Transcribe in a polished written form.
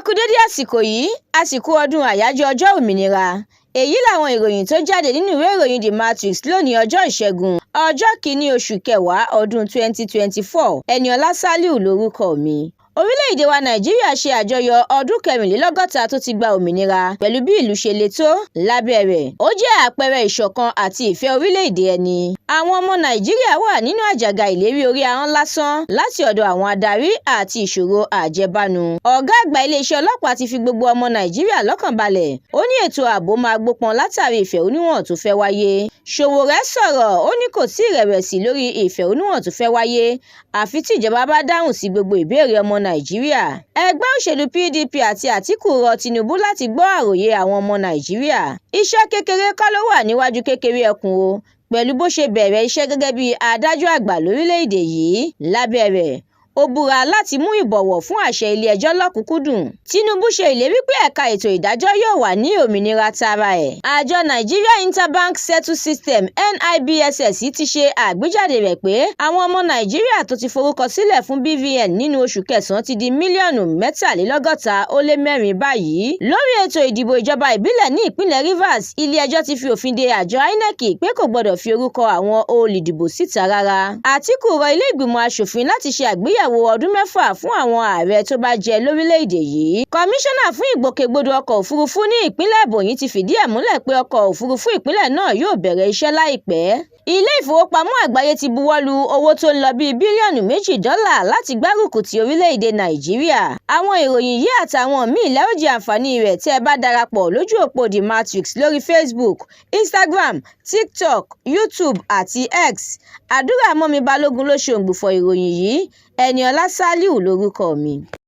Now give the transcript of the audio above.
kú dédé àsìkò yìí, àsìkò ọdún àyájọ́ ọjọ́ òmìnira. Èyí làwọn ìròyìn tó jáde nínú ìwé ìròyìn The Matrix lónìí ọjọ́ Ìṣẹ́gun, ọjọ́ kìíní oṣù kẹwàá ọdún 2024. Ẹniọlá Sálíù lórúkọ mi. Orílẹ̀-èdè wa Nàìjíríà ṣe àjọyọ̀ ọdún 64 tó ti gba òmìnira pẹ̀lú bí ìlú ṣe le tó lábẹ́ rẹ̀. Ó jẹ́ àpẹẹrẹ ìṣọ̀kan àti ìfẹ́ orílẹ̀-èdè ẹni. Àwọn ọmọ Nàìjíríà wà nínú àjàgà ìlérí orí ahọ́n lásán láti ọ̀dọ̀ àwọn adarí àti ìṣòro àjẹbánu. Ọ̀gá àgbà iléeṣẹ́ ọlọ́pàá ti fi gbogbo ọmọ Nàìjíríà lọ́kàn balẹ̀. Ó ní ètò ààbò máa gbópọn látàrí ìfẹ̀hónúhàn tó fẹ́ wáyé. Sowore sọ̀rọ̀, ó ní kò sí ìrẹ̀wẹ̀sì lórí ìfẹ̀hónúhàn tó fẹ́ wáyé àfi tí ìjọba bá dáhùn sí gbogbo ìbéèrè ọmọ Nàìjíríà. Ẹgbẹ́ òṣèlú PDP àti Àtíkù rọ Tinubu láti gbọ́ àròyé àwọn ọmọ Nàìjíríà. Iṣẹ́ kékeré kọ́ ló wà níwájú kékeré ẹkùn o, pẹ̀lú bó ṣe bẹ̀rẹ̀ iṣẹ́ gẹ́gẹ́ bí adájọ́ àgbà lórílẹ̀-èdè yìí. Lábẹ́ rẹ̀, ó búra láti mú ìbọ̀wọ̀ fún àṣẹ ilé-ẹjọ́ lọ́kùnkúndùn. Tinubu ṣe ìlérí pé ẹ̀ka ètò ìdájọ́ yóò wà ní òmìnira tara ẹ̀. Àjọ Nigeria Interbank Settle System NIBSS ti ṣe àgbéjáde rẹ̀ pé àwọn ọmọ Nàìjíríà tó ti forúkọ sílẹ̀ fún BVN nínú oṣù kẹsàn-án ti di mílíọ̀nù 63 báyìí. Lórí ètò ìdìbò ìjọba ìbílẹ̀ ní ìpínlẹ̀ Rivers, ilé-ẹjọ́ ti fi òfin de àjọ INEC pé kò gbọdọ̀ fi orúkọ àwọn olùdìbò síta rárá. Àtíkù rọ ilé ìgbìmọ̀ aṣòfin láti ṣe àgbéyẹ̀wò ọdún 6 fún àwọn ààrẹ tó bá jẹ lórílẹ̀-èdè yìí. Kọmíṣánná fún ìgbòkègbodò ọkọ̀ òfurufú ní ìpínlẹ̀ Ebonyi ti fìdí ẹ̀ múlẹ̀ pé ọkọ̀ òfurufú ìpínlẹ̀ náà yóò bẹ̀rẹ̀ iṣẹ́ láìpẹ́. Ilé ìfowópamọ́ àgbáyé ti buwọ́lu owó tó ń lọ bíi bílíọ̀nù $2 láti gbárùkù ti orílẹ̀-èdè Nàìjíríà. Àwọn ìròyìn yìí àtàwọn míì lẹ́ ó jẹ àǹfààní rẹ̀ tẹ́ ẹ bá darapọ̀ lójú òpó The Matrix lórí Facebook, Instagram, TikTok, YouTube àti X. Àdúrà mọ́mi Balógun ló ṣe òǹgbùfọ̀ ìròyìn yìí. Ẹniọlá Sálíù lórúkọ mi.